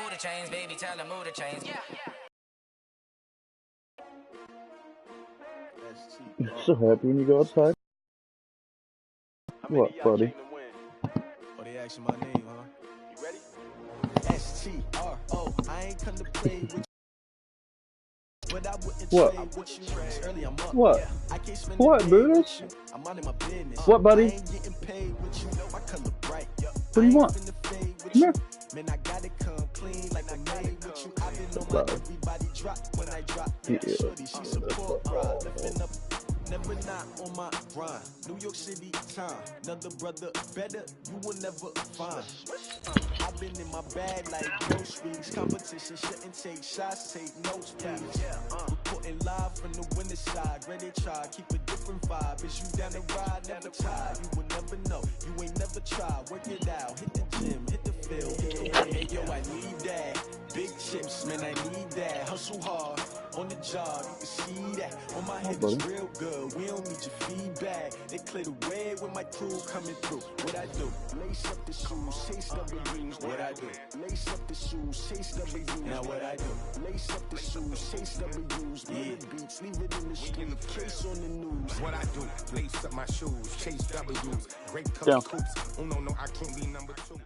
Mood to change, baby, tell the mood to change. Yeah. You're so happy when you go outside. What, buddy? Oh, they asking my name, huh? You ready? S-T-R-O. I ain't come to play with you. But I wouldn't trade with you. Early I'm up. What? Yeah, I can't spend What, Brutus? I'm minding my business. What, buddy? I ain't getting paid with you. My color bright. What do you want? Come here. Man, I got it come clean like I made with you. I've been on my everybody drop when I drop. Yeah. Shorty, she support ride. Lifting up. Never not on my grind. New York City time. Another brother better, you will never find. I've been in my bag like groceries. Competition shouldn't take shots, take notes, please. Reporting live from the winter side. Ready to try, keep a different vibe. Is you down the ride, never tired. You will never know, you ain't never tried. Work it out, hit the gym, hit the field. Hey yo, I need that. Big chips, man, I need that. Hustle hard, on the job, you can see that. On my head is real good, we don't need your feedback. They clear the way with my crew coming through. What I do? Lace up the shoes, chase W's. What I do? Lace up the shoes, chase W's. Now what I do? Lace up the shoes, chase W's. Yeah, beats, leave it in the street, case on the news. What I do? Lace up my shoes, chase W's. Great color coops. Oh no, I can't be number 2.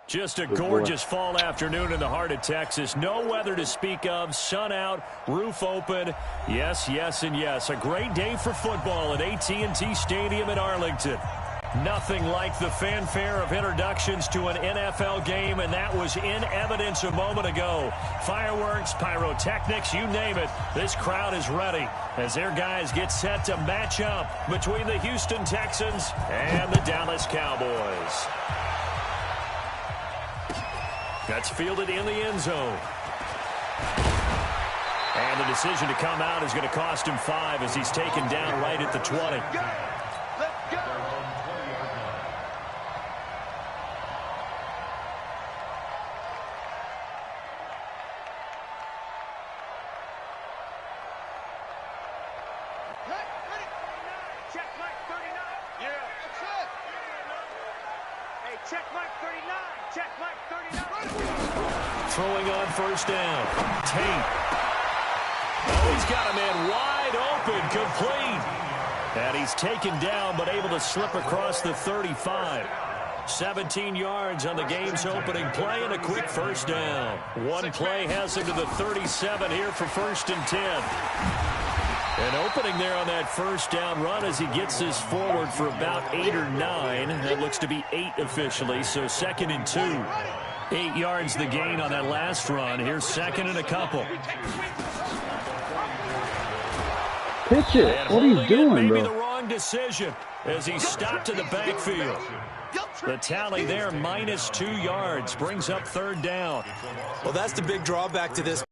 Just a gorgeous fall afternoon in the heart of Texas. No weather to speak of. Sun out, roof open. Yes, yes, and yes. A great day for football at AT&T Stadium in Arlington. Nothing like the fanfare of introductions to an NFL game, and that was in evidence a moment ago. Fireworks, pyrotechnics, you name it. This crowd is ready as their guys get set to match up between the Houston Texans and the Dallas Cowboys. That's fielded in the end zone. And the decision to come out is going to cost him 5 as he's taken down right at the 20. Let's go! Check Mike 39. Yeah. That's it. Hey, check Mike 39. Check Mike 39. Throwing on first down. Tate. Oh, he's got a man wide open, complete. And he's taken down, but able to slip across the 35. 17 yards on the game's opening play and a quick first down. One play has him to the 37 here for 1st and 10. An opening there on that first down run as he gets this forward for about 8 or 9. That looks to be 8 officially, so 2nd and 2. 8 yards the gain on that last run. Here's 2nd and a couple. Pitch it. And what are you doing, maybe bro? the wrong decision as he stopped in the backfield. The tally there, -2 yards, brings up 3rd down. Well, that's the big drawback to this.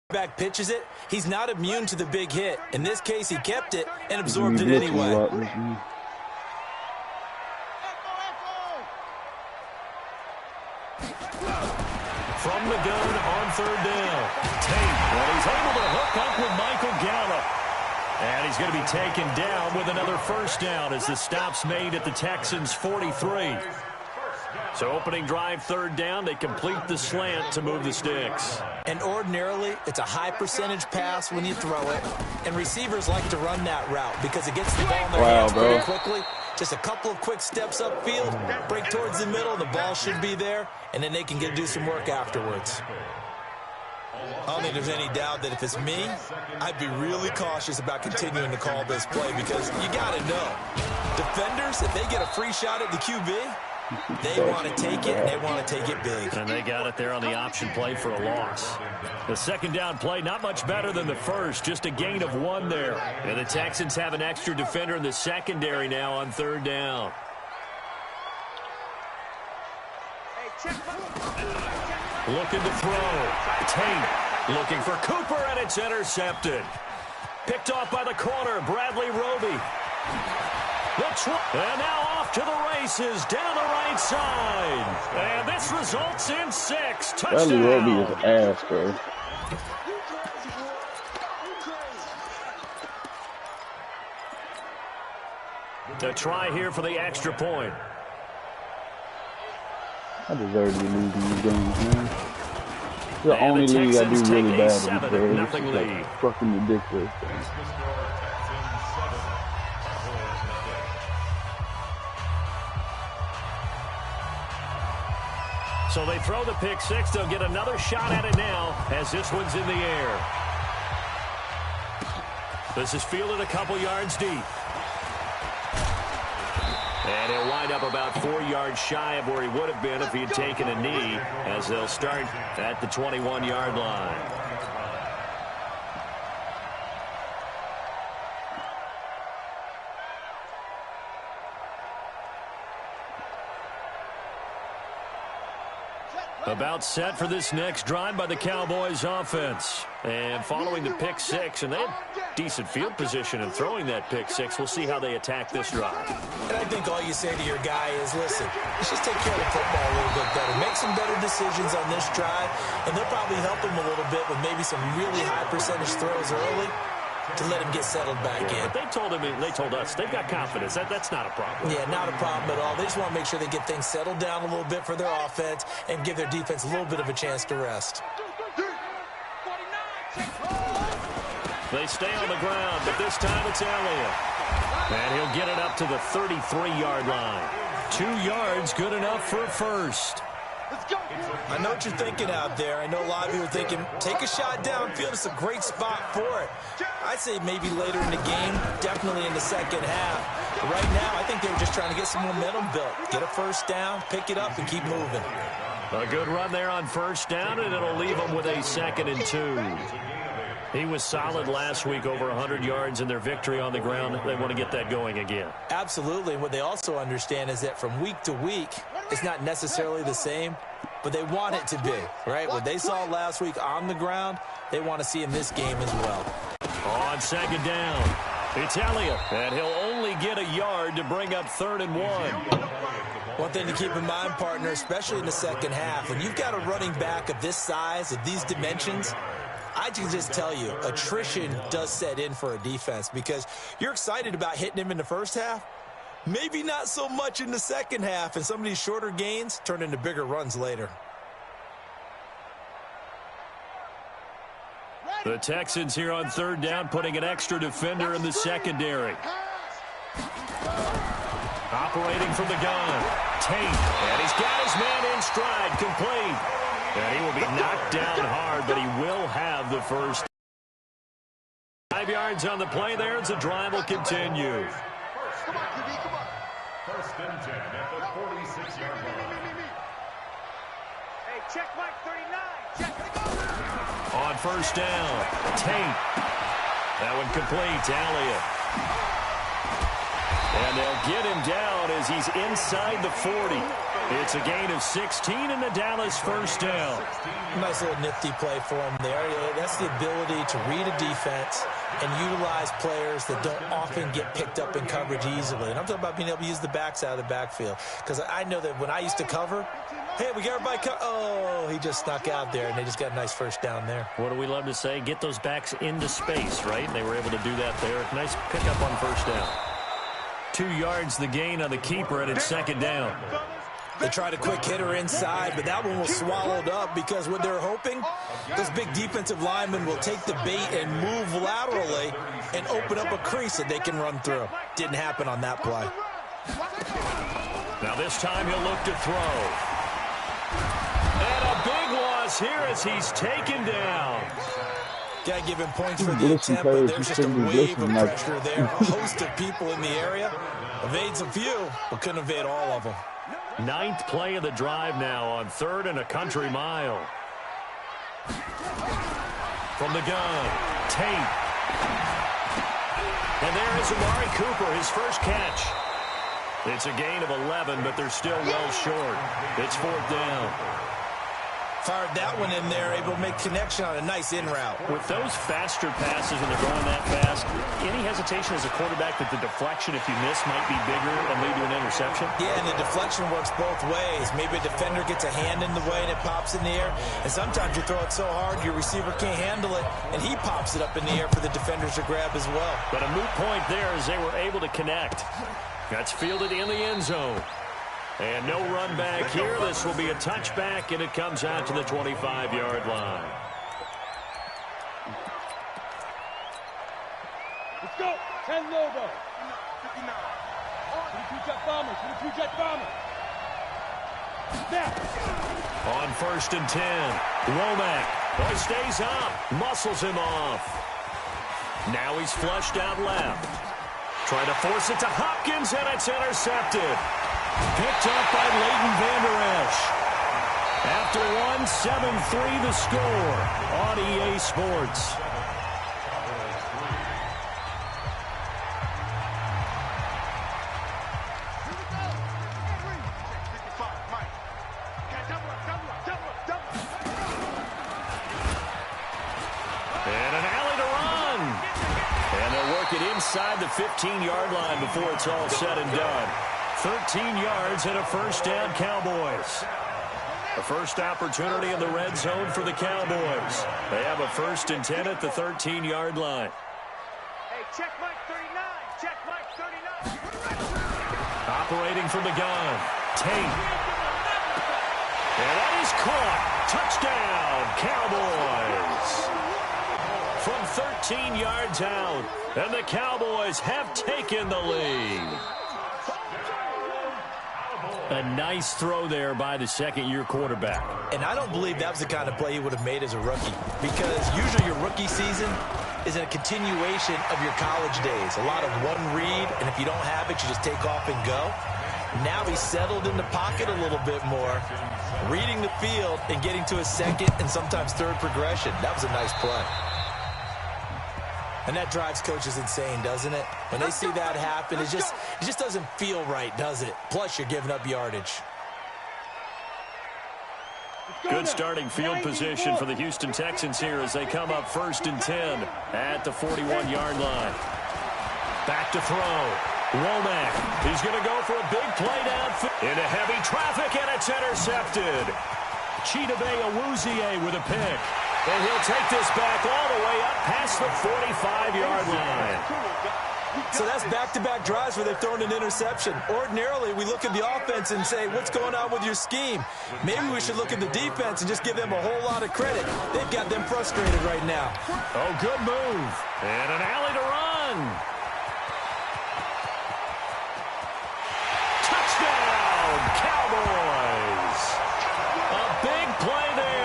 Back pitches it, he's not immune to the big hit. In this case, he kept it and absorbed it anyway. From the gun on 3rd down. Tate, and he's able to hook up with Michael Gallup. And he's going to be taken down with another first down as the stop's made at the Texans' 43. So opening drive 3rd down, they complete the slant to move the sticks. And ordinarily, it's a high percentage pass when you throw it. And receivers like to run that route because it gets the ball in their hands pretty quickly. Just a couple of quick steps upfield, break towards the middle, the ball should be there, and then they can do some work afterwards. I don't think there's any doubt that if it's me, I'd be really cautious about continuing to call this play because you got to know. Defenders, if they get a free shot at the QB, they want to take it, and they want to take it big. And they got it there on the option play for a loss. The 2nd down play, not much better than the first, just a gain of 1 there. And the Texans have an extra defender in the secondary now on 3rd down. Looking to throw. Tate looking for Cooper, and it's intercepted. Picked off by the corner, Bradley Roby. And now off to the races down the right side. And this results in 6. Touchdown. Bradley Roby is ass, bro. To try here for the extra point. I deserve to be losing these games, man. The And only the league I do Texans really take a bad is 7-0 like lead. fucking ridiculous. So they throw the pick six. They'll get another shot at it now as this one's in the air. This is fielded a couple yards deep. And he'll wind up about 4 yards shy of where he would have been if he had taken a knee, as they'll start at the 21-yard line. About set for this next drive by the Cowboys offense. And following the pick six, and they had decent field position in throwing that pick six. We'll see how they attack this drive. And I think all you say to your guy is, listen, let's just take care of the football a little bit better. Make some better decisions on this drive, and they'll probably help him a little bit with maybe some really high percentage throws early to let him get settled back in. But they told us they've got confidence. That's not a problem. Yeah, not a problem at all. They just want to make sure they get things settled down a little bit for their offense and give their defense a little bit of a chance to rest. They stay on the ground, but this time it's Elliott. And he'll get it up to the 33-yard line. 2 yards, good enough for a first. I know what you're thinking out there. I know a lot of you are thinking, take a shot downfield. It's a great spot for it. I'd say maybe later in the game, definitely in the second half. But right now, I think they were just trying to get some momentum built. Get a first down, pick it up, and keep moving. A good run there on first down, and it'll leave them with a 2nd and 2. He was solid last week, over 100 yards in their victory on the ground. They want to get that going again. Absolutely. What they also understand is that from week to week, it's not necessarily the same, but they want it to be, right? What they saw last week on the ground, they want to see in this game as well. On 2nd down, it's Elliott, and he'll only get a yard to bring up 3rd and 1. One thing to keep in mind, partner, especially in the second half, when you've got a running back of this size, of these dimensions, I can just tell you, attrition does set in for a defense because you're excited about hitting him in the first half. Maybe not so much in the second half, and some of these shorter gains turn into bigger runs later. The Texans here on 3rd down, putting an extra defender in the secondary. Operating from the gun, Tate, and he's got his man in stride, complete. And he will be knocked down hard, but he will have the first. 5 yards on the play there as the drive will continue. Come on, QB, come on. 1st and 10 at the 46-yard line. Hey, check Mike 39. Check. On 1st down, Tate. That one complete to Elliott. And they'll get him down as he's inside the 40. It's a gain of 16 and the Dallas first down. Nice little nifty play for him there. That's the ability to read a defense and utilize players that don't often get picked up in coverage easily. And I'm talking about being able to use the backs out of the backfield. Because I know that when I used to cover, hey, we got everybody oh, he just snuck out there, and they just got a nice first down there. What do we love to say? Get those backs into space, right? And they were able to do that there. Nice pickup on first down. 2 yards the gain on the keeper, and it's 2nd down. They tried a quick hitter inside, but that one was swallowed up because what they're hoping, those big defensive linemen will take the bait and move laterally and open up a crease that they can run through. Didn't happen on that play. Now this time he'll look to throw. And a big loss here as he's taken down. Got to give him points for the attempt, but there's just a wave of pressure there. A host of people in the area. Evades a few, but couldn't evade all of them. 9th play of the drive now on 3rd and a country mile. From the gun, Tate. And there is Amari Cooper, his first catch. It's a gain of 11, but they're still well short. It's 4th down. Fired that one in there, able to make connection on a nice in route. With those faster passes when they're going that fast, any hesitation as a quarterback that the deflection, if you miss, might be bigger and lead to an interception? Yeah, and the deflection works both ways. Maybe a defender gets a hand in the way and it pops in the air. And sometimes you throw it so hard your receiver can't handle it, and he pops it up in the air for the defenders to grab as well. But a moot point there as they were able to connect. That's fielded in the end zone. And no run back here. This will be a touchback, and it comes out to the 25-yard line. Let's go. 10 logo. 22 jet bombers. 22 jet bombers. On 1st and 10, Womack. Boy stays up, muscles him off. Now he's flushed out left. Trying to force it to Hopkins, and it's intercepted. Picked up by Leighton Vander Esch. After one, 7-3 the score on EA Sports. Inside the 15-yard line before it's all said and done. 13 yards and a first down, Cowboys. A first opportunity in the red zone for the Cowboys. They have a 1st and 10 at the 13-yard line. Hey, check Mike 39. Check Mike 39. Operating from the gun. Tate. And that is caught. Touchdown, Cowboys. From 13 yards out, and the Cowboys have taken the lead. A nice throw there by the second-year quarterback. And I don't believe that was the kind of play he would have made as a rookie, because usually your rookie season is a continuation of your college days. A lot of one read, and if you don't have it, you just take off and go. Now he's settled in the pocket a little bit more, reading the field and getting to his second and sometimes third progression. That was a nice play. And that drives coaches insane, doesn't it? When they see that happen, it just doesn't feel right, does it? Plus, you're giving up yardage. Good starting field position for the Houston Texans here as they come up 1st and 10 at the 41-yard line. Back to throw. Womack. He's going to go for a big play downfield. Into heavy traffic, and it's intercepted. Chidobe Awuzie with a pick. And he'll take this back all the way up past the 45-yard line. So that's back-to-back drives where they've thrown an interception. Ordinarily, we look at the offense and say, what's going on with your scheme? Maybe we should look at the defense and just give them a whole lot of credit. They've got them frustrated right now. Oh, good move. And an alley to run. Touchdown, Cowboys. A big play there.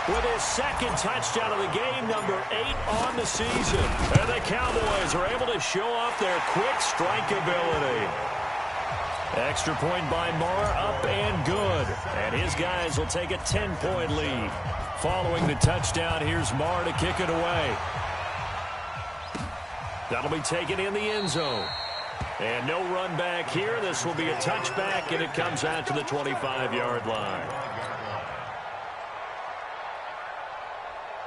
With his second touchdown of the game, number 8 on the season. And the Cowboys are able to show off their quick strike ability. Extra point by Marr, up and good. And his guys will take a 10-point lead. Following the touchdown, here's Marr to kick it away. That'll be taken in the end zone. And no run back here. This will be a touchback, and it comes out to the 25-yard line.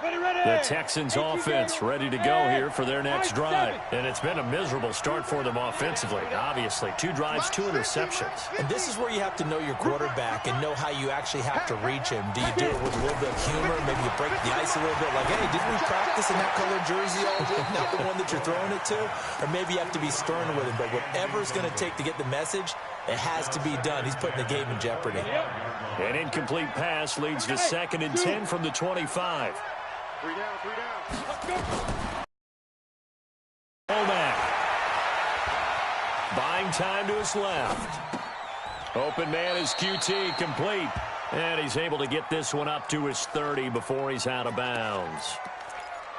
The Texans offense ready to go here for their next drive. And it's been a miserable start for them offensively. Obviously, 2 drives, 2 interceptions. And this is where you have to know your quarterback and know how you actually have to reach him. Do you do it with a little bit of humor? Maybe you break the ice a little bit like, hey, didn't we practice in that colored jersey all week? Not the one that you're throwing it to? Or maybe you have to be stern with him. But whatever it's going to take to get the message, it has to be done. He's putting the game in jeopardy. An incomplete pass leads to 2nd and 10 from the 25. 3 down, 3 down. Let's go. Womack. Buying time to his left. Open man is QT, complete. And he's able to get this one up to his 30 before he's out of bounds.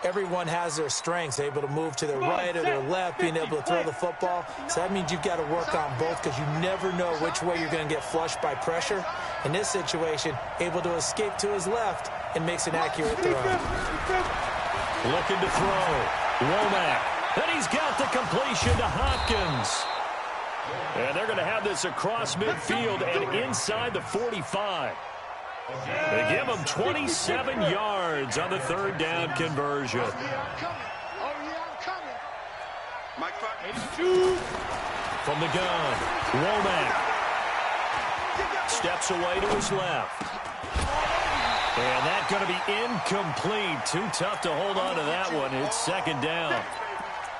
Everyone has their strengths, able to move to their right or their left, being able to throw the football. So that means you've got to work on both because you never know which way you're going to get flushed by pressure. In this situation, able to escape to his left and makes an accurate throw. Looking to throw. Womack. And he's got the completion to Hopkins. And they're going to have this across midfield and inside the 45. They give him 27 yards on the 3rd down conversion. From the gun, Womack steps away to his left. And that's going to be incomplete. Too tough to hold on to that one. It's 2nd down.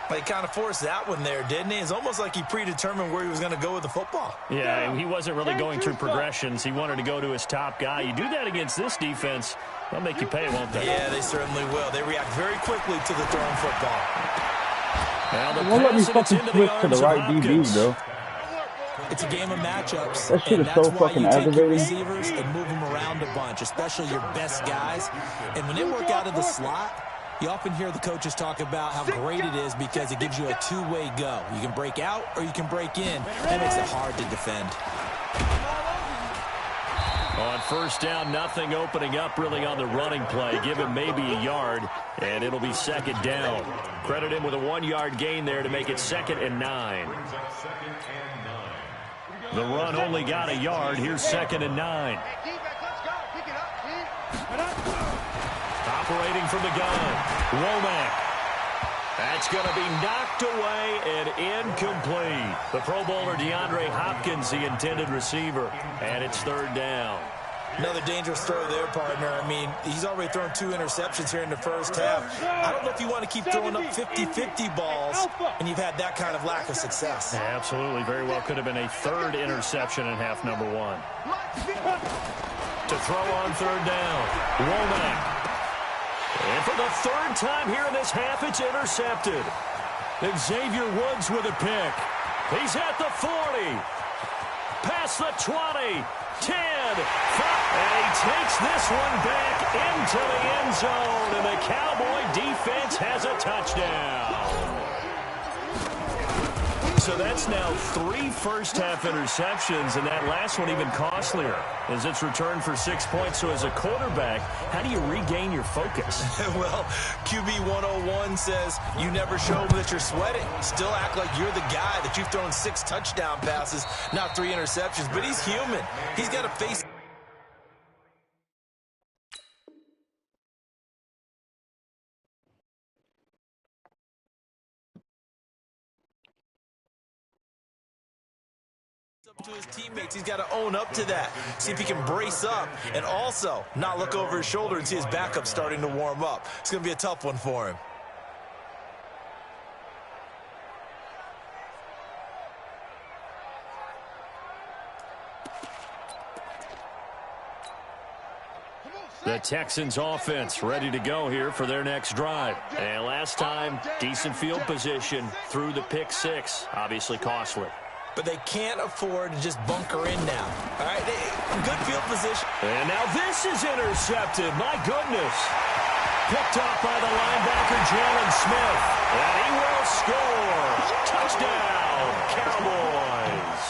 He kind of forced that one there, didn't he? It's almost like he predetermined where he was going to go with the football. Yeah, he wasn't really going through progressions. He wanted to go to his top guy. You do that against this defense, they'll make you pay, won't they? Yeah, they certainly will. They react very quickly to the thrown football. Now the won't let me pass, and it's fucking into switch the to the arms right of DB, Hopkins. bro. It's a game of matchups, That shit and is that's so why fucking you take your aggravating. receivers and move them around a bunch, especially your best guys. And when they work out of the slot, you often hear the coaches talk about how great it is because it gives you a two-way go. You can break out or you can break in. That makes it hard to defend. On first down, nothing opening up really on the running play. Give him maybe a yard, and it'll be second down. Credit him with a 1-yard gain there to make it 2nd and 9. The run only got a yard. Here's 2nd and 9. Operating from the gun, Womack. That's going to be knocked away and incomplete. The Pro Bowler DeAndre Hopkins, the intended receiver, and it's 3rd down. Another dangerous throw there, partner. I mean, he's already thrown 2 interceptions here in the first half. I don't know if you want to keep throwing up 50-50 balls, and you've had that kind of lack of success. Yeah, absolutely. Very well could have been a 3rd interception in half number 1. To throw on 3rd down, Womack. And for the 3rd time here in this half, it's intercepted. Xavier Woods with a pick. He's at the 40. Past the 20. 10. 5. And he takes this one back into the end zone. And the Cowboy defense has a touchdown. So that's now 3 first-half interceptions, and that last one even costlier as it's returned for 6 points. So as a quarterback, how do you regain your focus? Well, QB 101 says you never show them that you're sweating. Still act like you're the guy, that you've thrown 6 touchdown passes, not 3 interceptions. But he's human. He's got to face to his teammates. He's got to own up to that. See if he can brace up and also not look over his shoulder and see his backup starting to warm up. It's going to be a tough one for him. The Texans offense ready to go here for their next drive. And last time, decent field position through the pick 6. Obviously costly. But they can't afford to just bunker in now. All right, good field position. And now this is intercepted. My goodness. Picked off by the linebacker, Jalen Smith. And he will score. Touchdown, Cowboys.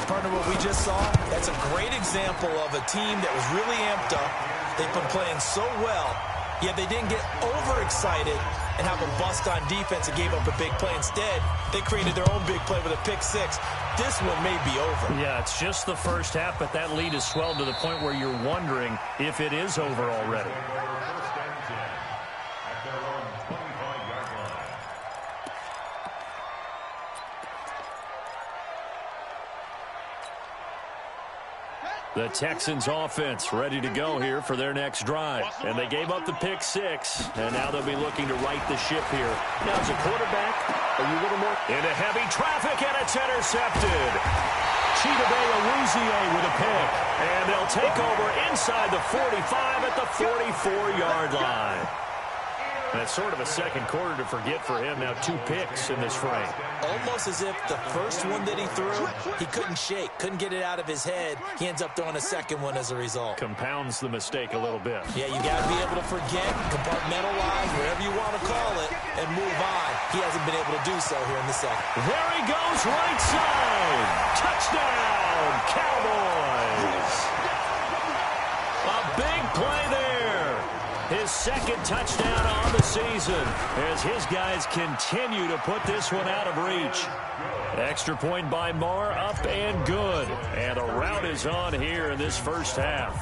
Partner, what we just saw, that's a great example of a team that was really amped up. They've been playing so well, yet they didn't get overexcited and have a bust on defense and gave up a big play. Instead, they created their own big play with a pick 6. This one may be over. Yeah, it's just the first half, but that lead has swelled to the point where you're wondering if it is over already. The Texans offense ready to go here for their next drive. And they gave up the pick 6, and now they'll be looking to right the ship here. Now, as a quarterback, are you a little more into heavy traffic, and it's intercepted. Chidobe with a pick, and they'll take over inside the 45 at the 44-yard line. And it's sort of a second quarter to forget for him. Now 2 picks in this frame. Almost as if the first one that he threw, he couldn't shake, couldn't get it out of his head. He ends up throwing a second one as a result. Compounds the mistake a little bit. Yeah, you got to be able to forget, compartmentalize, whatever you want to call it, and move on. He hasn't been able to do so here in the second. There he goes, right side. Touchdown, Cowboys. A big play there. His second touchdown on the season as his guys continue to put this one out of reach. Extra point by Marr, up and good. And a rout is on here in this first half.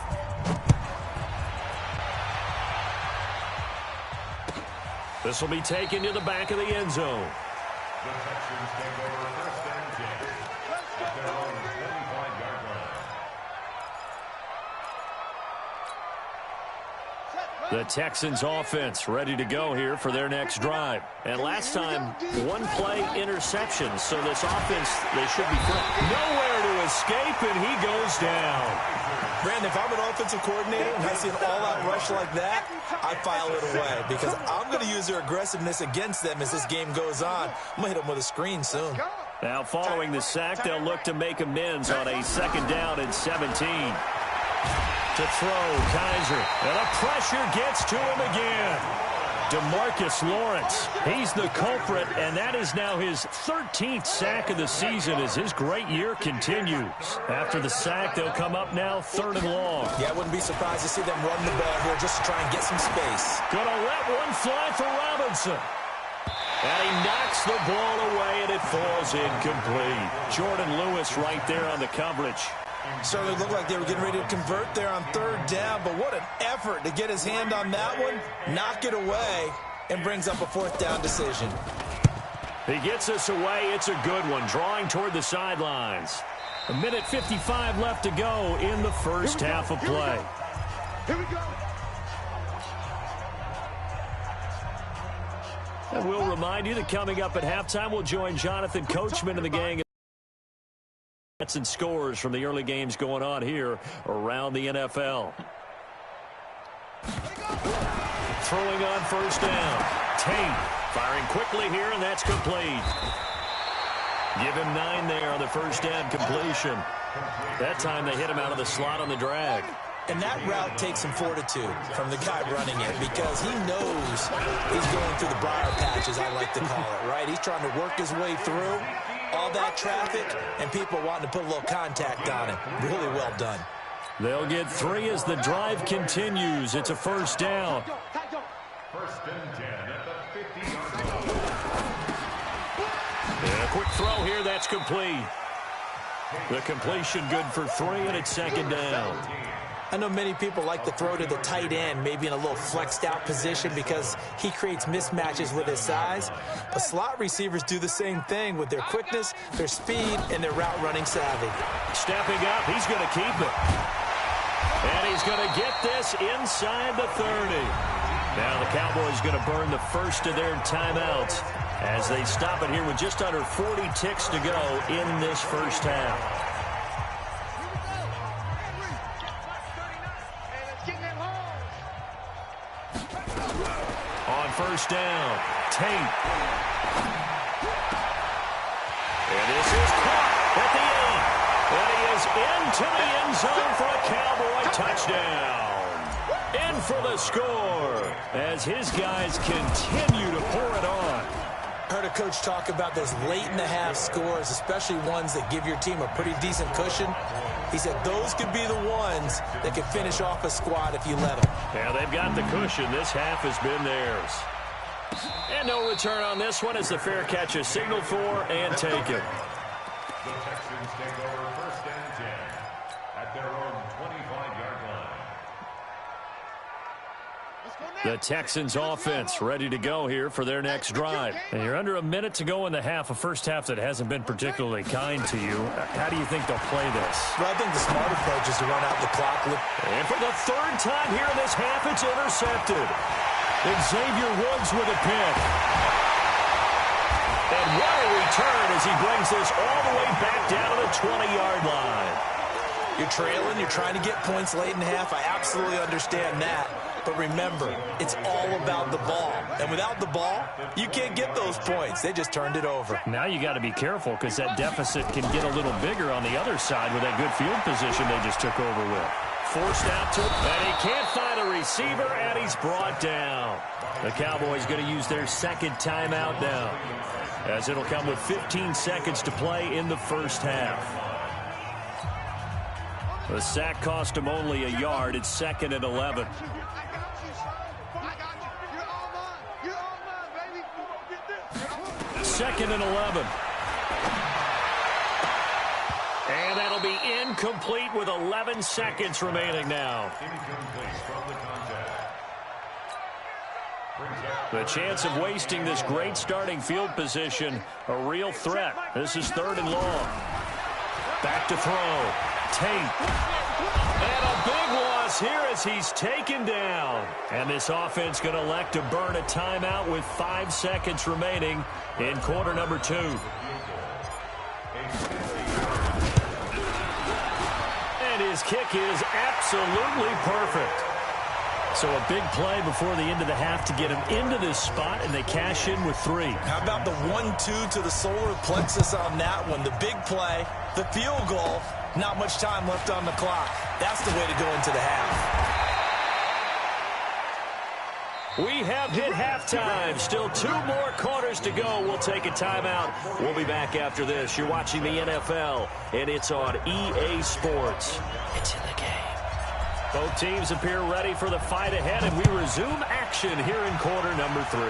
This will be taken to the back of the end zone. The Texans take over 1st and 10 at their own 25-yard line. The Texans offense ready to go here for their next drive. And last time, one play interception. So this offense, they should be nowhere to escape, and he goes down. Brandon, if I'm an offensive coordinator and I see an all-out rush like that, I file it away because I'm going to use their aggressiveness against them as this game goes on. I'm going to hit them with a screen soon. Now following the sack, they'll look to make amends on a 2nd down and 17. To throw, Kaiser, and the pressure gets to him again. DeMarcus Lawrence, he's the culprit, and that is now his 13th sack of the season as his great year continues. After the sack, they'll come up now 3rd and long. Yeah, I wouldn't be surprised to see them run the ball here just to try and get some space. Gonna let one fly for Robinson. And he knocks the ball away, and it falls incomplete. Jordan Lewis right there on the coverage. Certainly looked like they were getting ready to convert there on 3rd down, but what an effort to get his hand on that one, knock it away, and brings up a 4th down decision. He gets us away. It's a good one, drawing toward the sidelines. 1:55 left to go in the first half of play. Here we go. And we'll remind you that coming up at halftime, we'll join Jonathan Coachman and the gang and scores from the early games going on here around the NFL. Throwing on 1st down. Tate firing quickly here, and that's complete. Give him 9 there on the 1st down completion. That time they hit him out of the slot on the drag. And that route takes some fortitude from the guy running it because he knows he's going through the briar patch, as I like to call it, right? He's trying to work his way through all that traffic, and people wanting to put a little contact on it. Really well done. They'll get 3 as the drive continues. It's a 1st down. 1st and 10 at the 50-yard line. And a quick throw here. That's complete. The completion good for 3, and it's 2nd down. I know many people like to throw to the tight end, maybe in a little flexed out position because he creates mismatches with his size. But slot receivers do the same thing with their quickness, their speed, and their route running savvy. Stepping up, he's going to keep it. And he's going to get this inside the 30. Now the Cowboys going to burn the first of their timeouts as they stop it here with just under 40 ticks to go in this first half. On 1st down, Tate. And this is caught at the end. And he is into the end zone for a Cowboy touchdown. In for the score as his guys continue to pour it on. Heard a coach talk about those late-in-the-half scores, especially ones that give your team a pretty decent cushion. He said those could be the ones that could finish off a squad if you let them. Yeah, they've got the cushion. This half has been theirs. And no return on this one as the fair catch is signaled for and taken. The Texans take over 1st and 10 at their own 25-yard line. The Texans offense ready to go here for their next drive. And you're under a minute to go in the half, a first half that hasn't been particularly kind to you. How do you think they'll play this? Well, I think the smart approach is to run out the clock. And for the 3rd time here in this half, it's intercepted. Xavier Woods with a pick. And what a return as he brings this all the way back down to the 20-yard line. You're trailing, you're trying to get points late in the half. I absolutely understand that. But remember, it's all about the ball. And without the ball, you can't get those points. They just turned it over. Now you got to be careful because that deficit can get a little bigger on the other side with that good field position they just took over with. Forced out to, and he can't find a receiver, and he's brought down. The Cowboys going to use their 2nd timeout now, as it'll come with 15 seconds to play in the first half. The sack cost him only a yard. It's 2nd and 11. 2nd and 11. And that'll be incomplete with 11 seconds remaining now. The chance of wasting this great starting field position, a real threat. This is 3rd and long. Back to throw. Tate. And a big one. across here as he's taken down. And this offense going to elect to burn a timeout with 5 seconds remaining in quarter number 2. And his kick is absolutely perfect. So a big play before the end of the half to get him into this spot, and they cash in with 3. How about the 1-2 to the solar plexus on that one? The big play, the field goal, not much time left on the clock. That's the way to go into the half. We have hit halftime. Still 2 more quarters to go. We'll take a timeout. We'll be back after this. You're watching the NFL, and it's on EA Sports. It's in the game. Both teams appear ready for the fight ahead, and we resume action here in quarter number 3.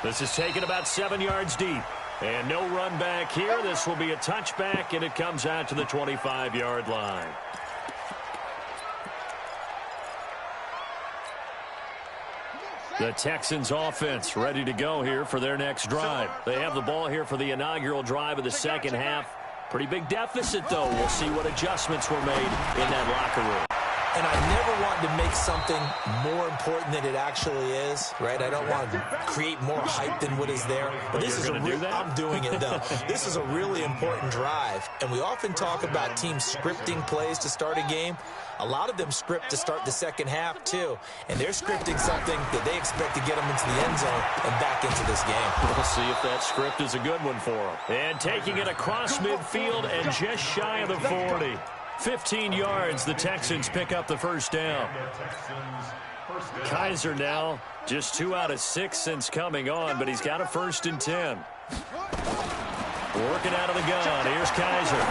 This is taken about 7 yards deep. And no run back here. This will be a touchback, and it comes out to the 25-yard line. The Texans offense ready to go here for their next drive. They have the ball here for the inaugural drive of the second half. Pretty big deficit, though. We'll see what adjustments were made in that locker room. And I never want to make something more important than it actually is, right? I don't want to create more hype than what is there. But this is I'm doing it, though. This is a really important drive. And we often talk about teams scripting plays to start a game. A lot of them script to start the second half, too. And they're scripting something that they expect to get them into the end zone and back into this game. We'll see if that script is a good one for them. And taking it across midfield and just shy of the 40. 15 yards, the Texans pick up the first down. Kaiser now just 2 out of 6 since coming on, but he's got a 1st and 10. Working out of the gun. Here's Kaiser.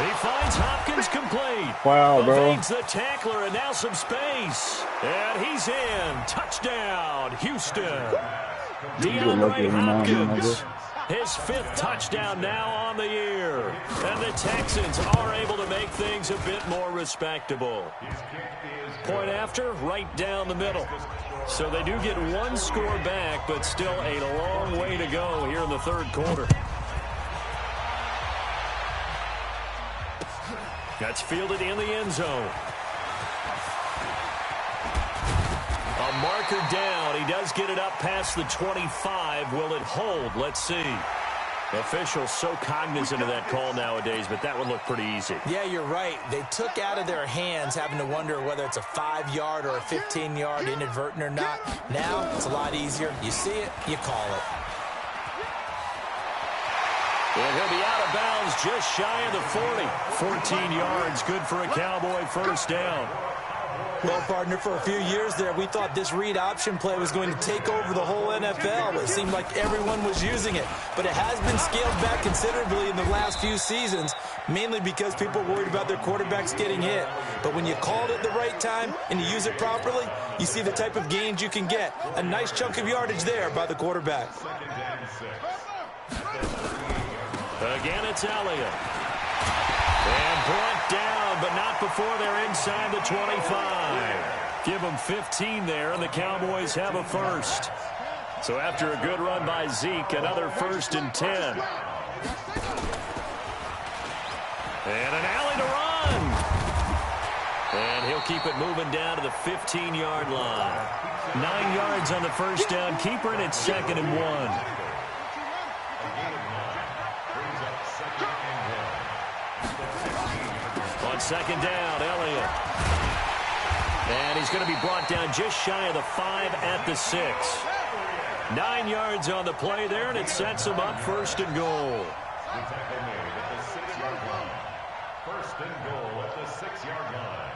He finds Hopkins complete. Wow, bro. Evades the tackler, and now some space. And he's in. Touchdown, Houston. DeAndre Hopkins. His 5th touchdown now on the year. And the Texans are able to make things a bit more respectable. Point after, right down the middle. So they do get 1 score back, but still a long way to go here in the 3rd quarter. That's fielded in the end zone. A marker down. He does get it up past the 25. Will it hold? Let's see. Officials so cognizant of that call nowadays, but that would look pretty easy. Yeah, you're right. They took out of their hands having to wonder whether it's a 5-yard or a 15-yard inadvertent or not. Now, it's a lot easier. You see it, you call it. And he'll be out of bounds just shy of the 40. 14 yards, good for a Cowboy first down. Well, partner, for a few years there, we thought this read option play was going to take over the whole NFL. It seemed like everyone was using it. But it has been scaled back considerably in the last few seasons, mainly because people are worried about their quarterbacks getting hit. But when you call it at the right time and you use it properly, you see the type of gains you can get. A nice chunk of yardage there by the quarterback. Again, it's Elliott. And brought down, but not before they're inside the 25. Give them 15 there, and the Cowboys have a 1st. So after a good run by Zeke, another 1st and 10. And an alley to run. And he'll keep it moving down to the 15-yard line. 9 yards on the first down. Keeper, and it's 2nd and 1. On 2nd down, Elliott. And he's going to be brought down just shy of the 5 at the 6. 9 yards on the play there, and it sets him up 1st and goal. The tackle made at the 6-yard line. 1st and goal at the 6-yard line.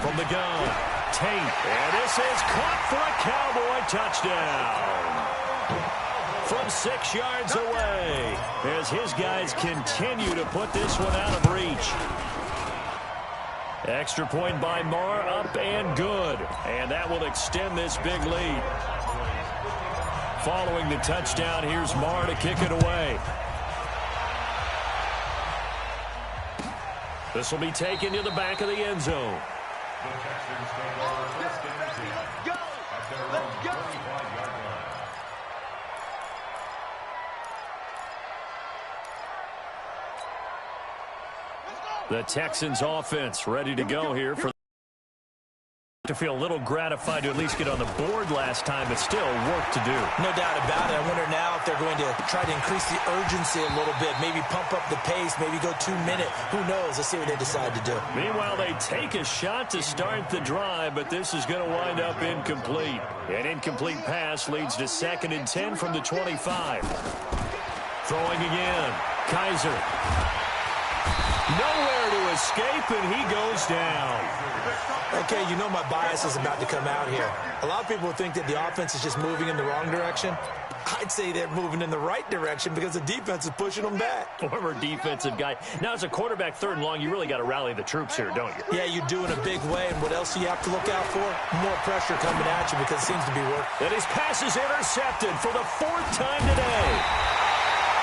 From the gun, Tate. And this is caught for a Cowboy touchdown. From 6 yards away, as his guys continue to put this one out of reach. Extra point by Marr, up and good. And that will extend this big lead. Following the touchdown, here's Marr to kick it away. This will be taken to the back of the end zone. The Texans take over 1st and 10 at their own 25-yard line. The Texans offense ready to go here for to feel a little gratified to at least get on the board last time, but still work to do. No doubt about it. I wonder now if they're going to try to increase the urgency a little bit, maybe pump up the pace, maybe go 2-minute. Who knows? Let's see what they decide to do. Meanwhile, they take a shot to start the drive, but this is going to wind up incomplete. An incomplete pass leads to 2nd and 10 from the 25. Throwing again. Kaiser. Nowhere to escape, and he goes down. Okay, you know my bias is about to come out here. A lot of people think that the offense is just moving in the wrong direction. I'd say they're moving in the right direction because the defense is pushing them back. Former defensive guy. Now, as a quarterback 3rd and long, you really got to rally the troops here, don't you? Yeah, you do in a big way. And what else do you have to look out for? More pressure coming at you because it seems to be working. And his pass is intercepted for the 4th time today.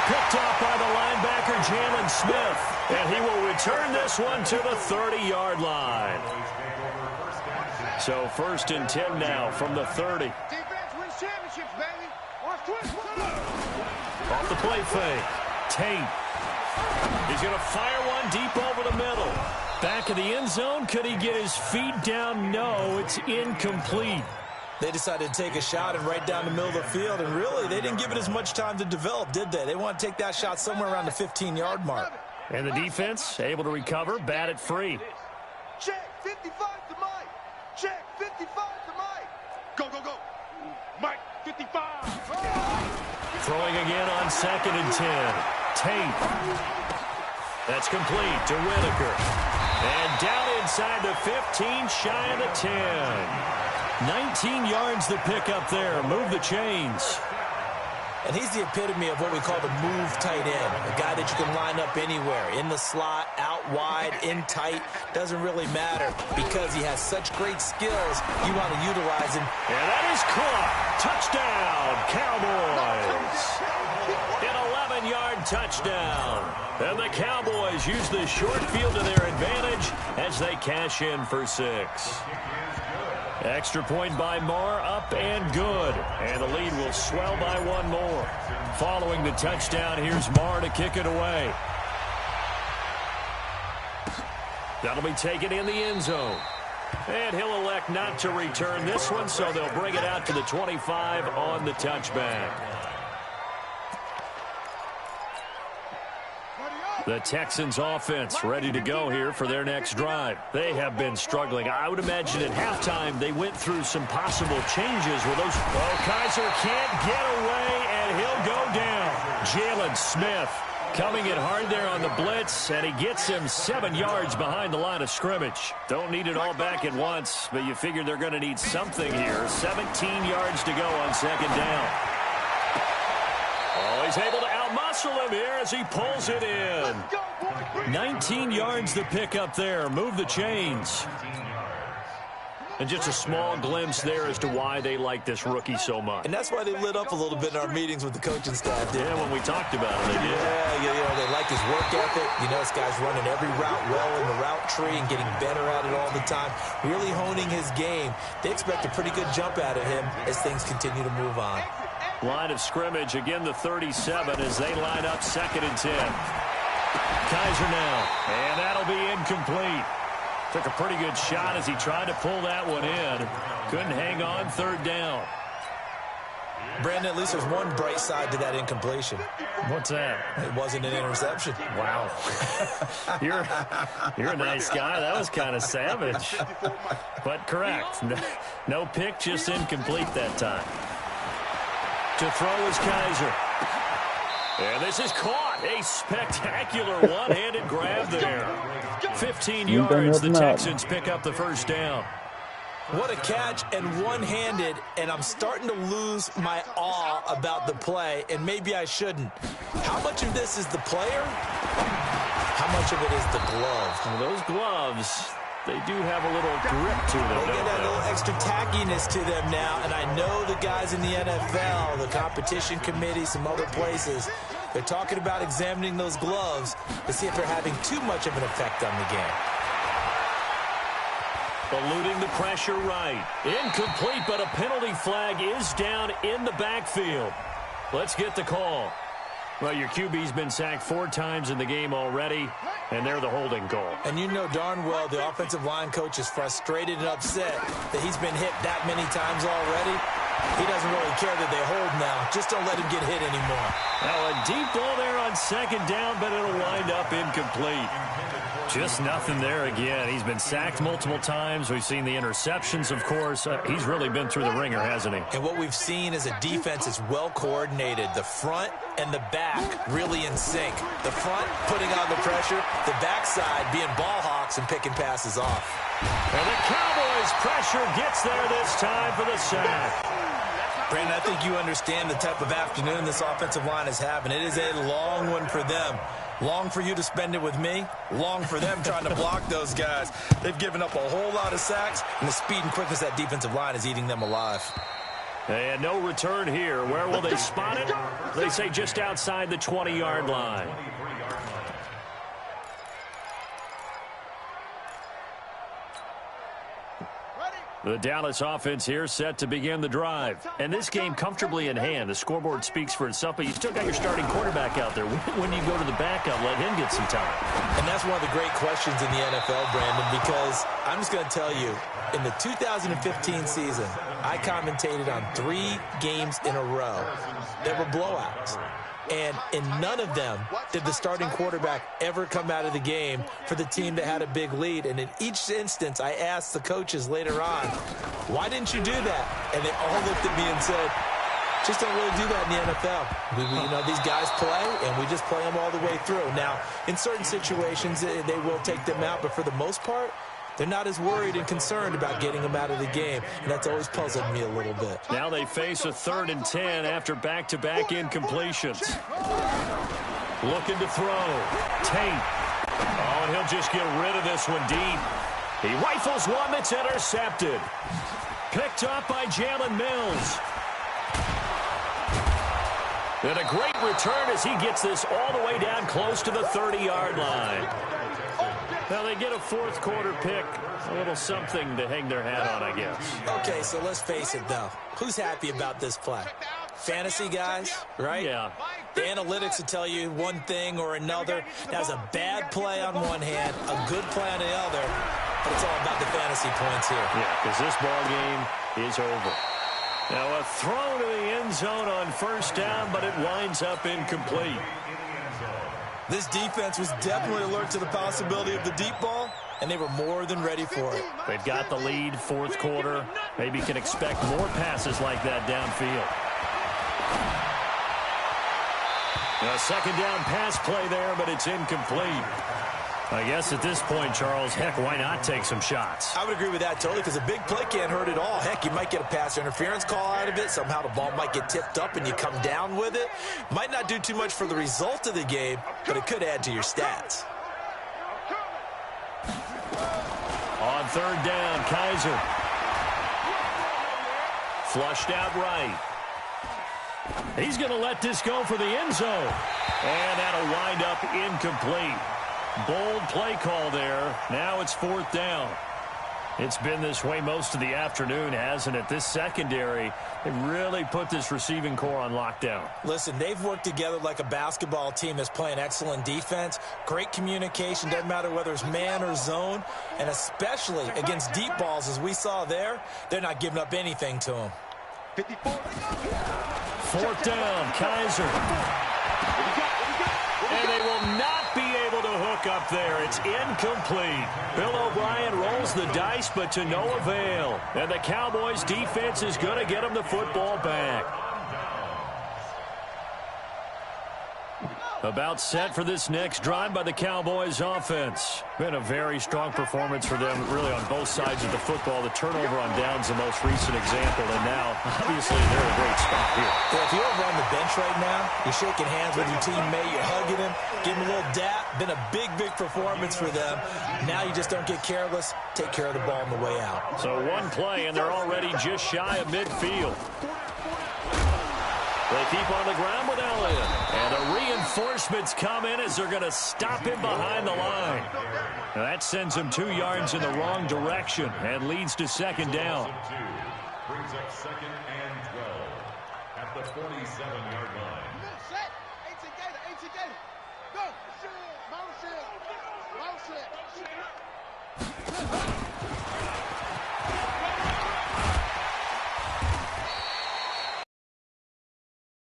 Picked off by the linebacker, Jalen Smith. And he will return this one to the 30-yard line. So 1st and 10 now from the 30. Defense wins championships, baby. Off the play fake. Tate. He's going to fire one deep over the middle. Back of the end zone. Could he get his feet down? No, it's incomplete. They decided to take a shot and right down the middle of the field, and really, they didn't give it as much time to develop, did they? They want to take that shot somewhere around the 15-yard mark. And the defense able to recover, bat it free. Check 55 to Mike. Check 55 to Mike. Go, go, go. Mike, 55. Throwing again on 2nd and 10. Tate. That's complete to Whitaker. And down inside the 15, shy of the 10. 19 yards to pick up there. Move the chains. And he's the epitome of what we call the move tight end. A guy that you can line up anywhere. In the slot, out wide, in tight. Doesn't really matter because he has such great skills. You want to utilize him. And that is caught. Touchdown, Cowboys. An 11-yard touchdown. And the Cowboys use the short field to their advantage as they cash in for 6. Extra point by Marr, up and good. And the lead will swell by 1 more. Following the touchdown, here's Marr to kick it away. That'll be taken in the end zone. And he'll elect not to return this one, so they'll bring it out to the 25 on the touchback. The Texans offense ready to go here for their next drive. They have been struggling. I would imagine at halftime they went through some possible changes with those. Oh, Kaiser can't get away, and he'll go down. Jalen Smith coming in hard there on the blitz, and he gets him 7 yards behind the line of scrimmage. Don't need it all back at once, but you figure they're going to need something here. 17 yards to go on 2nd down. Oh, he's able to outmuscle him here as he pulls it in. 19 yards to pick up there. Move the chains. And just a small glimpse there as to why they like this rookie so much. And that's why they lit up a little bit in our meetings with the coaching staff. Yeah, when we talked about it, they did. Yeah, they like his work ethic. You know, this guy's running every route well in the route tree and getting better at it all the time. Really honing his game. They expect a pretty good jump out of him as things continue to move on. Line of scrimmage, again the 37 as they line up 2nd and 10. Kaiser now, and that'll be incomplete. Took a pretty good shot as he tried to pull that one in. Couldn't hang on 3rd down. Brandon, at least there's one bright side to that incompletion. What's that? It wasn't an interception. Wow. You're a nice guy. That was kind of savage. But correct. No pick, just incomplete that time. To throw is Kaiser. And this is caught. A spectacular one-handed grab there. 15 yards. The Texans pick up the 1st down. What a catch and one-handed, and I'm starting to lose my awe about the play, and maybe I shouldn't. How much of this is the player? How much of it is the glove? Well, those gloves, they do have a little grip to them. They get that little extra tackiness to them now, and I know the guys in the NFL, the competition committee, some other places, they're talking about examining those gloves to see if they're having too much of an effect on the game. Eluding the pressure right. Incomplete, but a penalty flag is down in the backfield. Let's get the call. Well, your QB's been sacked 4 times in the game already. and they're the holding call. And you know darn well the offensive line coach is frustrated and upset that he's been hit that many times already. He doesn't really care that they hold now. Just don't let him get hit anymore. Now a deep ball there on second down, but it'll wind up incomplete. Just nothing there again. He's been sacked multiple times. We've seen the interceptions, of course. He's really been through the ringer, hasn't he? And what we've seen is a defense is well coordinated. The front and the back really in sync. The front putting on the pressure, the backside being ball hawks and picking passes off. And the Cowboys pressure gets there this time for the sack. Brandon, I think you understand the type of afternoon this offensive line is having. It is a long one for them. Long for you to spend it with me. Long for them trying to block those guys. They've given up a whole lot of sacks, and the speed and quickness of that defensive line is eating them alive. And no return here. Where will they spot it? They say just outside the 20-yard line. The Dallas offense here set to begin the drive. And this game comfortably in hand. The scoreboard speaks for itself, but you still got your starting quarterback out there. When you go to the backup, let him get some time. And that's one of the great questions in the NFL, Brandon, because I'm just going to tell you, in the 2015 season, I commentated on 3 games in a row that were blowouts. And in none of them did the starting quarterback ever come out of the game for the team that had a big lead. And in each instance, I asked the coaches later on, why didn't you do that? And they all looked at me and said, just don't really do that in the NFL. You know, these guys play, and we just play them all the way through. Now, in certain situations, they will take them out, but for the most part, they're not as worried and concerned about getting them out of the game, and that's always puzzled me a little bit. Now they face a 3rd and 10 after back-to-back incompletions. Looking to throw. Tate. Oh, and he'll just get rid of this one deep. He rifles one that's intercepted. Picked up by Jalen Mills. And a great return as he gets this all the way down close to the 30-yard line. Now they get a 4th quarter pick, a little something to hang their hat on, I guess. Okay, so let's face it, though. Who's happy about this play? Fantasy guys, right? Yeah. The analytics will tell you one thing or another. That was a bad play on one hand, a good play on the other, but it's all about the fantasy points here. Yeah, because this ball game is over. Now a throw to the end zone on 1st down, but it winds up incomplete. This defense was definitely alert to the possibility of the deep ball, and they were more than ready for it. They've got the lead, 4th quarter. Maybe can expect more passes like that downfield. A 2nd down pass play there, but it's incomplete. I guess at this point, Charles, heck, why not take some shots? I would agree with that totally, because a big play can't hurt at all. Heck, you might get a pass interference call out of it. Somehow the ball might get tipped up and you come down with it. Might not do too much for the result of the game, but it could add to your stats. On 3rd down, Kaiser. Flushed out right. He's going to let this go for the end zone. And that'll wind up incomplete. Bold play call there. Now it's 4th down. It's been this way most of the afternoon, hasn't it? This secondary, they really put this receiving core on lockdown. Listen, they've worked together like a basketball team that's playing excellent defense. Great communication, doesn't matter whether it's man or zone. And especially against deep balls, as we saw there, they're not giving up anything to them. 4th down, Kaiser. And they will not be able to hook up there. It's incomplete. Bill O'Brien rolls the dice, but to no avail. And the Cowboys defense is going to get him the football back. About set for this next drive by the Cowboys offense. Been a very strong performance for them, really on both sides of the football. The turnover on downs the most recent example, and now, obviously, they're in a great spot here. Yeah, if you're over on the bench right now, you're shaking hands with your teammate, you're hugging him, giving him a little dap. Been a big, big performance for them. Now you just don't get careless. Take care of the ball on the way out. So one play, and they're already just shy of midfield. They keep on the ground with Elliott. And the reinforcements come in as they're going to stop him behind the line. Now that sends him 2 yards in the wrong direction and leads to 2nd down. Brings up 2nd and 12 at the 47-yard line.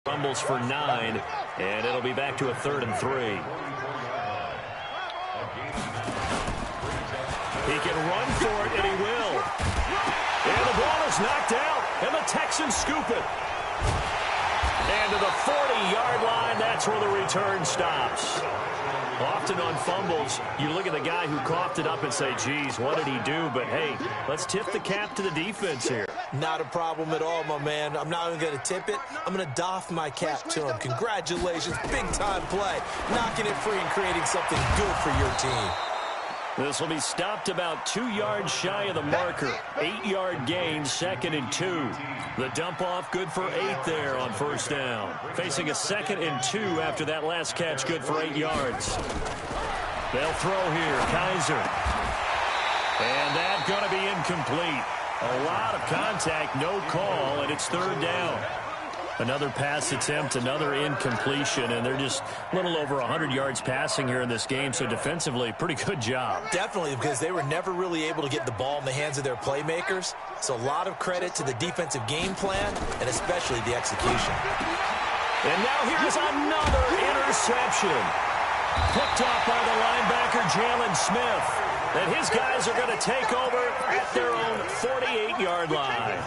Fumbles for 9, and it'll be back to a 3rd and 3. He can run for it, and he will. And the ball is knocked out, and the Texans scoop it. And to the 40-yard line, that's where the return stops. Often on fumbles, you look at the guy who coughed it up and say, geez, what did he do? But, hey, let's tip the cap to the defense here. Not a problem at all, my man. I'm not even going to tip it. I'm going to doff my cap to him. Congratulations, big-time play. Knocking it free and creating something good for your team. This will be stopped about 2 yards shy of the marker. 8-yard gain, 2nd and 2. The dump off good for 8 there on 1st down. Facing a 2nd and 2 after that last catch, good for 8 yards. They'll throw here, Kaiser. And that's going to be incomplete. A lot of contact, no call, and it's 3rd down. Another pass attempt, another incompletion, and they're just a little over 100 yards passing here in this game, so defensively, pretty good job. Definitely, because they were never really able to get the ball in the hands of their playmakers, so a lot of credit to the defensive game plan, and especially the execution. And now here's another interception. Picked off by the linebacker, Jalen Smith. And his guys are going to take over at their own 48-yard line.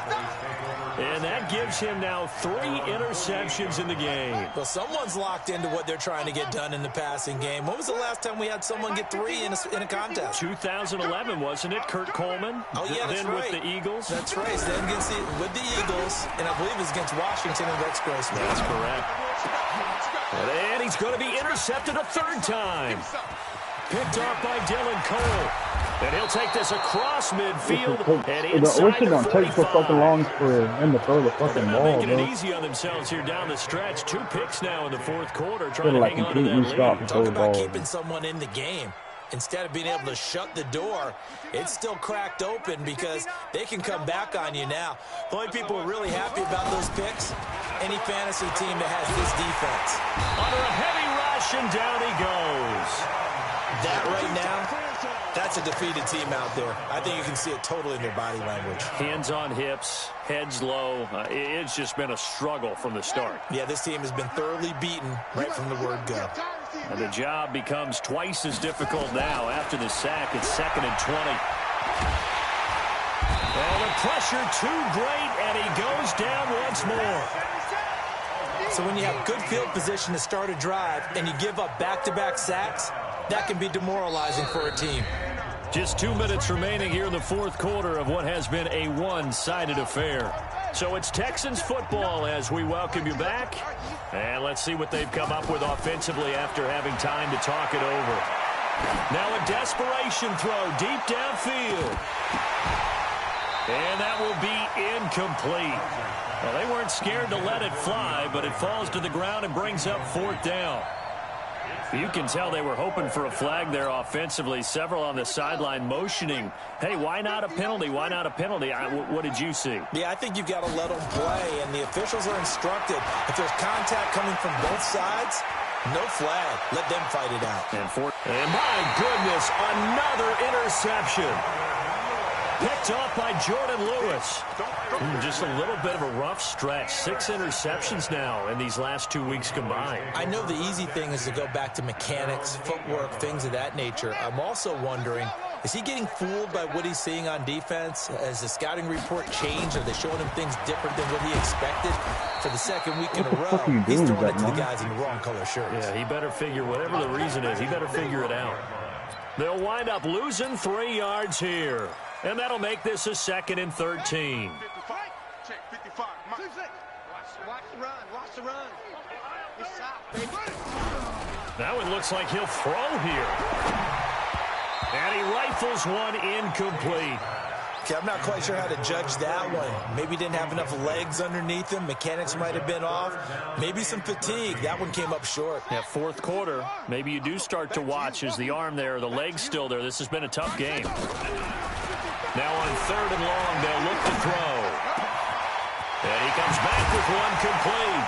And that gives him now 3 interceptions in the game. Well, someone's locked into what they're trying to get done in the passing game. When was the last time we had someone get 3 in a contest? 2011, wasn't it? Kurt Coleman? Oh, yeah, that's then right. With the Eagles? That's right. Then with the Eagles, and I believe it's against Washington and Rex Grossman. That's correct. And he's going to be intercepted a 3rd time. Picked off by Dylan Cole. And he'll take this across midfield and inside the 45. Take so fucking long for him to throw the fucking ball, making bro. it easy on themselves here down the stretch. 2 picks now in the 4th quarter, trying to hang on to that lead. Talk about keeping someone in the game. Instead of being able to shut the door, it's still cracked open because they can come back on you now. The only people who are really happy about those picks, any fantasy team that has this defense. Under a heavy rush, and down he goes. That right now, that's a defeated team out there. I think you can see it totally in their body language. Hands on hips, heads low. It's just been a struggle from the start. Yeah, this team has been thoroughly beaten right from the word go. And the job becomes twice as difficult now after the sack. It's 2nd and 20. Well, the pressure too great, and he goes down once more. So when you have good field position to start a drive and you give up back-to-back sacks, that can be demoralizing for a team. Just 2 minutes remaining here in the 4th quarter of what has been a one-sided affair. So it's Texans football as we welcome you back. And let's see what they've come up with offensively after having time to talk it over. Now a desperation throw deep downfield. And that will be incomplete. Well, they weren't scared to let it fly, but it falls to the ground and brings up 4th down. You can tell they were hoping for a flag there offensively. Several on the sideline motioning, hey, why not a penalty? Why not a penalty? What did you see? Yeah, I think you've got to let them play, and the officials are instructed. If there's contact coming from both sides, no flag. Let them fight it out. And my goodness, another interception. Picked off by Jordan Lewis. Just a little bit of a rough stretch. 6 interceptions now in these last 2 weeks combined. I know the easy thing is to go back to mechanics, footwork, things of that nature. I'm also wondering, is he getting fooled by what he's seeing on defense? Has the scouting report changed? Are they showing him things different than what he expected? For the 2nd week in a row, he's throwing it to the guys in the wrong color shirts. Yeah, he better figure, whatever the reason is, he better figure it out. They'll wind up losing 3 yards here. And that'll make this a 2nd and 13. Check 55. Watch the run. Watch the run. It's out, baby. That one looks like he'll throw here. And he rifles one incomplete. Okay, I'm not quite sure how to judge that one. Maybe he didn't have enough legs underneath him. Mechanics might have been off. Maybe some fatigue. That one came up short. Yeah, 4th quarter. Maybe you do start to watch. Is the arm there, the leg's still there? This has been a tough game. Now on 3rd and long, they'll look to throw. And he comes back with one complete.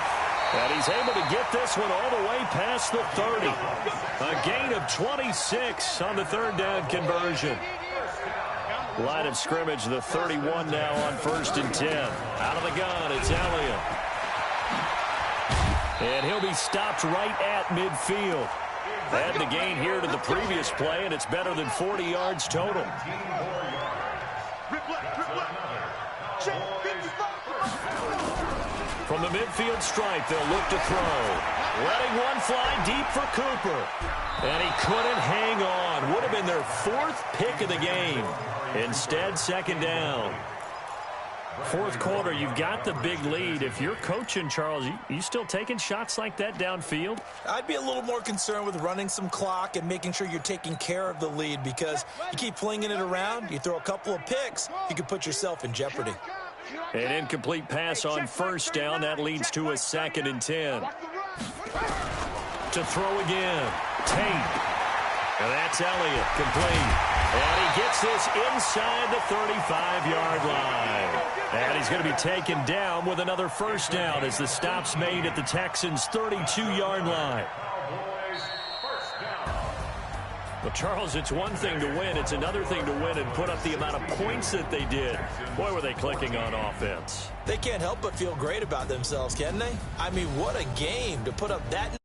And he's able to get this one all the way past the 30. A gain of 26 on the third down conversion. Line of scrimmage, the 31 now on 1st and 10. Out of the gun, it's Elliott. And he'll be stopped right at midfield. Add the gain here to the previous play, and it's better than 40 yards total. From the midfield stripe, they'll look to throw. Letting one fly deep for Cooper. And he couldn't hang on. Would have been their 4th pick of the game. Instead, 2nd down. 4th quarter, you've got the big lead. If you're coaching, Charles, you still taking shots like that downfield? I'd be a little more concerned with running some clock and making sure you're taking care of the lead, because you keep flinging it around, you throw a couple of picks, you could put yourself in jeopardy. An incomplete pass on 1st down. That leads to a 2nd and 10. To throw again. Tate. And that's Elliott, complete. And he gets this inside the 35-yard line. And he's going to be taken down with another 1st down as the stop's made at the Texans' 32-yard line. Well, Charles, it's one thing to win. It's another thing to win and put up the amount of points that they did. Boy, were they clicking on offense. They can't help but feel great about themselves, can they? I mean, what a game to put up that.